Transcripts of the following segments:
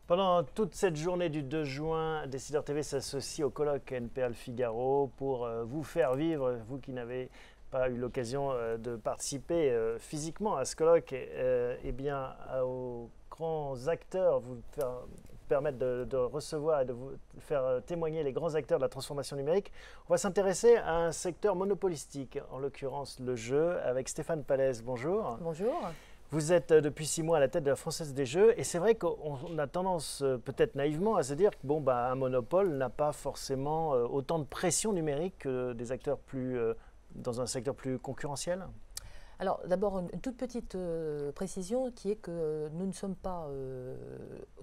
Pendant toute cette journée du 2 juin, Décideur TV s'associe au colloque NPL Figaro pour vous faire vivre, vous qui n'avez pas eu l'occasion de participer physiquement à ce colloque, et bien aux grands acteurs, vous permettre de recevoir et de vous faire témoigner les grands acteurs de la transformation numérique. On va s'intéresser à un secteur monopolistique, en l'occurrence le jeu, avec Stéphane Pallez. Bonjour. Bonjour. Vous êtes depuis 6 mois à la tête de la Française des Jeux et c'est vrai qu'on a tendance, peut-être naïvement, à se dire que un monopole n'a pas forcément autant de pression numérique que des acteurs dans un secteur plus concurrentiel. Alors d'abord une toute petite précision qui est que nous ne sommes pas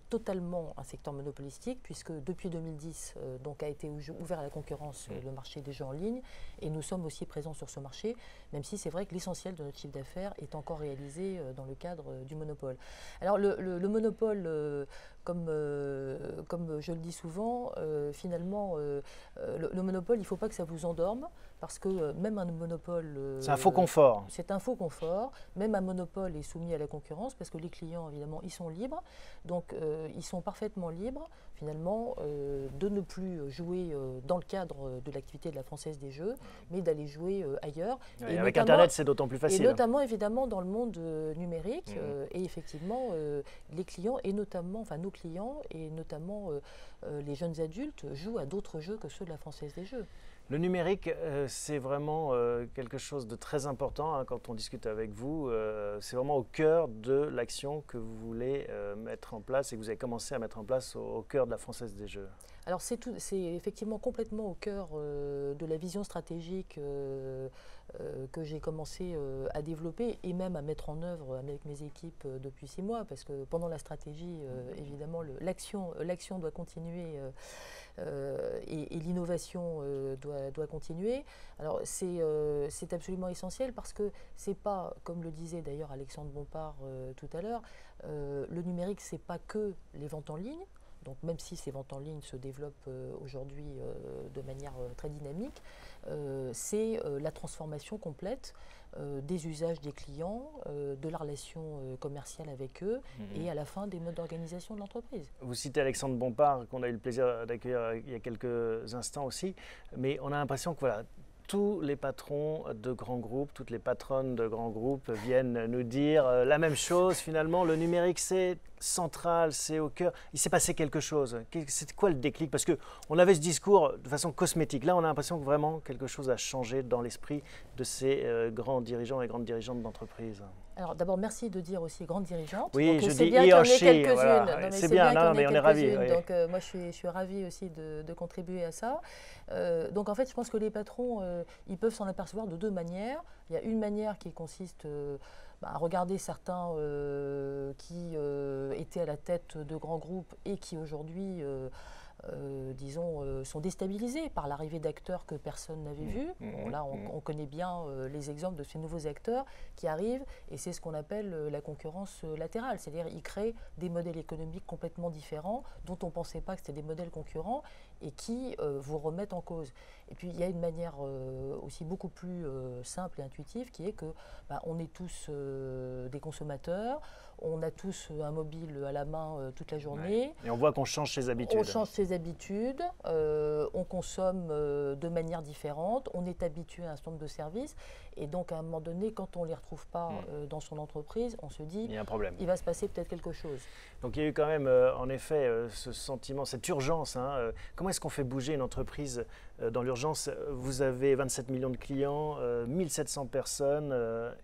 totalement un secteur monopolistique puisque depuis 2010 donc a été ouvert à la concurrence le marché des jeux en ligne et nous sommes aussi présents sur ce marché, même si c'est vrai que l'essentiel de notre chiffre d'affaires est encore réalisé dans le cadre du monopole. Alors le monopole, comme je le dis souvent, finalement le monopole, il ne faut pas que ça vous endorme parce que même un monopole... c'est un faux confort. C'est un faux confort. Même un monopole est soumis à la concurrence parce que les clients, évidemment, ils sont libres. Donc, ils sont parfaitement libres, finalement, de ne plus jouer dans le cadre de l'activité de la Française des Jeux, mais d'aller jouer ailleurs. Et avec Internet, c'est d'autant plus facile. Et notamment, évidemment, dans le monde numérique. Et effectivement, les clients, et notamment, enfin nos clients, et notamment les jeunes adultes, jouent à d'autres jeux que ceux de la Française des Jeux. Le numérique, c'est vraiment quelque chose de très important hein, quand on discute avec vous. C'est vraiment au cœur de l'action que vous voulez mettre en place et que vous avez commencé à mettre en place au cœur de la Française des Jeux. Alors c'est effectivement complètement au cœur de la vision stratégique que j'ai commencé à développer et même à mettre en œuvre avec mes équipes depuis 6 mois parce que pendant la stratégie, évidemment, l'action doit continuer et l'innovation doit continuer. Alors c'est absolument essentiel parce que c'est pas, comme le disait d'ailleurs Alexandre Bompard tout à l'heure, le numérique c'est pas que les ventes en ligne. Donc même si ces ventes en ligne se développent aujourd'hui de manière très dynamique, c'est la transformation complète des usages des clients, de la relation commerciale avec eux et à la fin des modes d'organisation de l'entreprise. Vous citez Alexandre Bompard, qu'on a eu le plaisir d'accueillir il y a quelques instants aussi, mais on a l'impression que voilà, tous les patrons de grands groupes, toutes les patronnes de grands groupes viennent nous dire la même chose. Finalement, le numérique, c'est central, c'est au cœur. Il s'est passé quelque chose. C'est quoi le déclic? Parce qu'on avait ce discours de façon cosmétique. Là, on a l'impression que vraiment quelque chose a changé dans l'esprit de ces grands dirigeants et grandes dirigeantes d'entreprise. Alors d'abord, merci de dire aussi grande dirigeante. Oui, donc, je dis bien qu'il y en ait quelques-unes. Voilà. C'est bien, non, mais on est ravis. Oui. Donc moi, je suis ravie aussi de contribuer à ça. Donc en fait, je pense que les patrons, ils peuvent s'en apercevoir de deux manières. Il y a une manière qui consiste à regarder certains qui étaient à la tête de grands groupes et qui aujourd'hui... disons, sont déstabilisés par l'arrivée d'acteurs que personne n'avait vus. Bon, là, on connaît bien les exemples de ces nouveaux acteurs qui arrivent, et c'est ce qu'on appelle la concurrence latérale. C'est-à-dire qu'ils créent des modèles économiques complètement différents, dont on ne pensait pas que c'était des modèles concurrents, et qui vous remettent en cause. Et puis, il y a une manière aussi beaucoup plus simple et intuitive, qui est que on est tous des consommateurs, on a tous un mobile à la main toute la journée. Ouais. Et on voit qu'on change ses habitudes. On change ses habitudes, on consomme de manière différente, on est habitué à un certain nombre de services. Et donc, à un moment donné, quand on ne les retrouve pas dans son entreprise, on se dit il y a un problème. Il va se passer peut-être quelque chose. Donc, il y a eu quand même, en effet, ce sentiment, cette urgence. Hein, comment est-ce qu'on fait bouger une entreprise dans l'urgence? Vous avez 27 millions de clients, 1700 personnes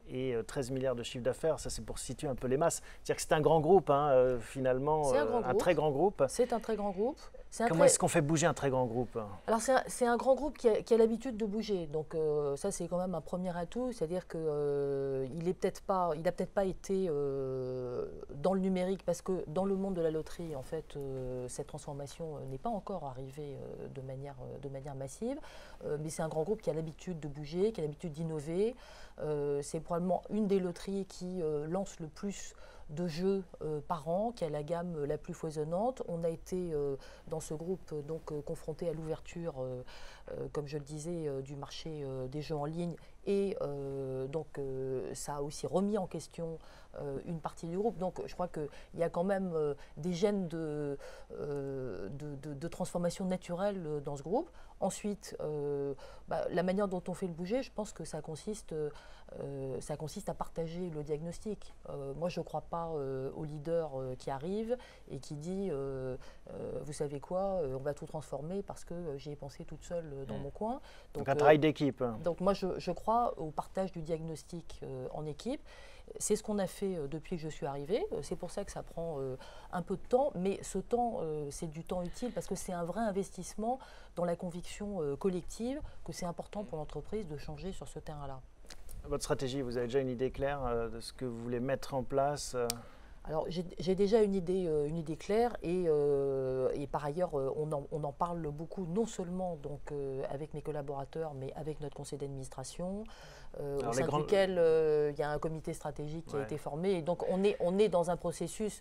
et 13 milliards de chiffre d'affaires. Ça, c'est pour situer un peu les masses. C'est-à-dire que c'est un grand groupe, hein, finalement, un très grand groupe. C'est un très grand groupe. Comment est-ce qu'on fait bouger un très grand groupe? Alors c'est un grand groupe qui a l'habitude de bouger, donc ça c'est quand même un premier atout, c'est-à-dire qu'il n'a peut-être pas été dans le numérique parce que dans le monde de la loterie en fait cette transformation n'est pas encore arrivée de manière massive, mais c'est un grand groupe qui a l'habitude de bouger, qui a l'habitude d'innover. C'est probablement une des loteries qui lance le plus de jeux par an, qui a la gamme la plus foisonnante. On a été dans ce groupe donc confronté à l'ouverture, comme je le disais, du marché des jeux en ligne et donc ça a aussi remis en question une partie du groupe. Donc je crois qu'il y a quand même des gènes de transformation naturelle dans ce groupe. Ensuite, la manière dont on fait le bouger, je pense que ça consiste à partager le diagnostic. Moi, je ne crois pas au leader qui arrive et qui dit vous savez quoi, on va tout transformer parce que j'y ai pensé toute seule dans mon coin. Donc un travail d'équipe. Donc moi, je crois au partage du diagnostic en équipe. C'est ce qu'on a fait depuis que je suis arrivée. C'est pour ça que ça prend un peu de temps, mais ce temps, c'est du temps utile parce que c'est un vrai investissement dans la conviction collective que c'est important pour l'entreprise de changer sur ce terrain-là. Votre stratégie, vous avez déjà une idée claire de ce que vous voulez mettre en place Alors, j'ai déjà une idée claire et par ailleurs, on en parle beaucoup, non seulement donc, avec mes collaborateurs, mais avec notre conseil d'administration, au sein duquel il y a un comité stratégique qui a été formé. Et donc, on est dans un processus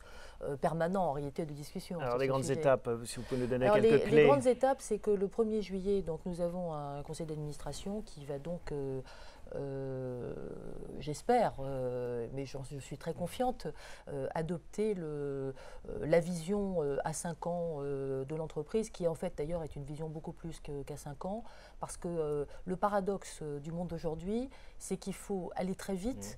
permanent, en réalité, de discussion. Alors, les grandes étapes, si vous pouvez nous donner Alors, quelques clés. Les grandes étapes, c'est que le 1er juillet, donc, nous avons un conseil d'administration qui va donc... j'espère, mais je suis très confiante, adopter la vision à 5 ans de l'entreprise, qui en fait d'ailleurs est une vision beaucoup plus qu'à 5 ans, parce que le paradoxe du monde d'aujourd'hui, c'est qu'il faut aller très vite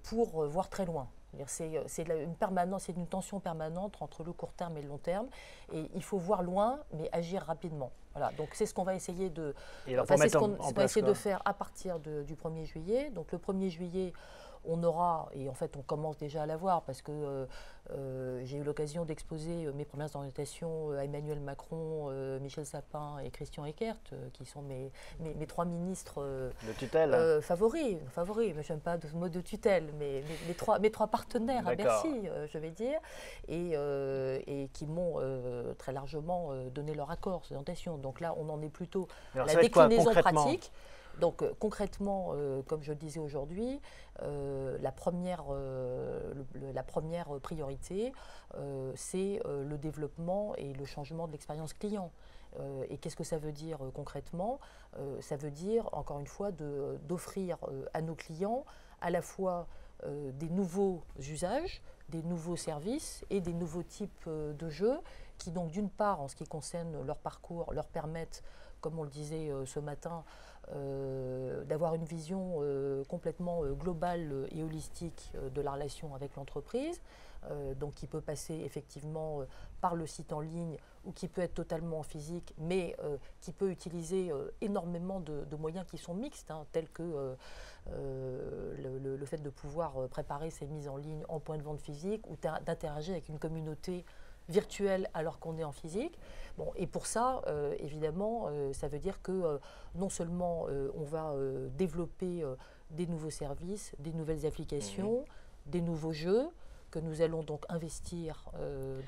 pour voir très loin. C'est une tension permanente entre le court terme et le long terme. Et il faut voir loin, mais agir rapidement. Voilà, donc c'est ce qu'on va essayer de, de faire à partir du 1er juillet. Donc le 1er juillet, on aura, et en fait on commence déjà à l'avoir, parce que j'ai eu l'occasion d'exposer mes premières orientations à Emmanuel Macron, Michel Sapin et Christian Eckert, qui sont mes 3 ministres de tutelle. favoris, mais je n'aime pas ce mot de tutelle, mais mes trois partenaires à Bercy, je vais dire, et qui m'ont très largement donné leur accord, ces orientations. Donc là, on en est plutôt à la déclinaison pratique. Donc concrètement, comme je le disais aujourd'hui, la première priorité, c'est le développement et le changement de l'expérience client. Et qu'est-ce que ça veut dire concrètement? Ça veut dire, encore une fois, d'offrir à nos clients à la fois des nouveaux usages, des nouveaux services et des nouveaux types de jeux qui, donc, d'une part, en ce qui concerne leur parcours, leur permettent, comme on le disait ce matin, d'avoir une vision complètement globale et holistique de la relation avec l'entreprise, donc qui peut passer effectivement par le site en ligne ou qui peut être totalement physique, mais qui peut utiliser énormément de moyens qui sont mixtes, tels que le fait de pouvoir préparer ces mises en ligne en point de vente physique ou d'interagir avec une communauté virtuelle alors qu'on est en physique. Bon, et pour ça, évidemment, ça veut dire que non seulement on va développer des nouveaux services, des nouvelles applications, des nouveaux jeux, que nous allons donc investir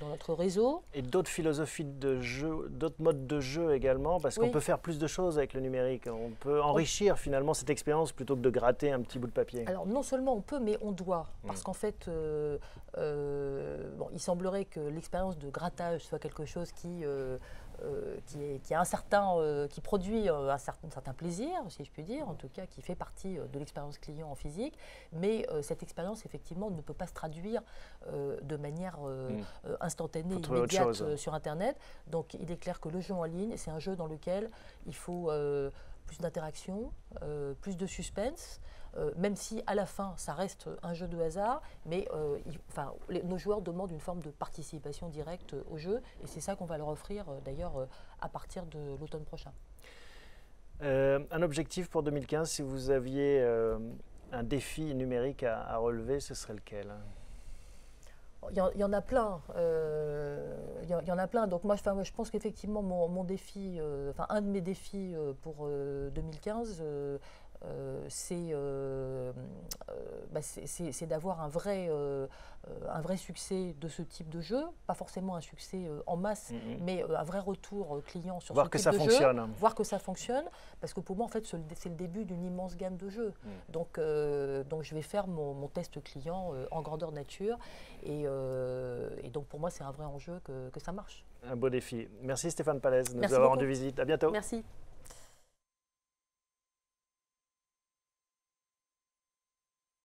dans notre réseau. Et d'autres philosophies de jeu, d'autres modes de jeu également, parce qu'on peut faire plus de choses avec le numérique. On peut enrichir finalement cette expérience plutôt que de gratter un petit bout de papier. Alors non seulement on peut, mais on doit. Parce qu'en fait, il semblerait que l'expérience de grattage soit quelque chose qui produit un certain plaisir, si je puis dire, en tout cas qui fait partie de l'expérience client en physique, mais cette expérience effectivement ne peut pas se traduire de manière instantanée, immédiate sur Internet. Donc il est clair que le jeu en ligne, c'est un jeu dans lequel il faut plus d'interaction, plus de suspense, même si à la fin ça reste un jeu de hasard, mais nos joueurs demandent une forme de participation directe au jeu, et c'est ça qu'on va leur offrir d'ailleurs à partir de l'automne prochain. Un objectif pour 2015, si vous aviez un défi numérique à relever, ce serait lequel? Il y en a plein. Il y en a plein. Donc moi, je pense qu'effectivement, mon défi, un de mes défis pour 2015, c'est d'avoir un vrai succès de ce type de jeu, pas forcément un succès en masse, mais un vrai retour client sur ce type de jeu, voir que ça fonctionne, parce que pour moi en fait c'est le début d'une immense gamme de jeux. Donc je vais faire mon test client en grandeur nature, et donc pour moi c'est un vrai enjeu que ça marche. Un beau défi. Merci Stéphane Pallez de nous avoir rendu visite. À bientôt. Merci.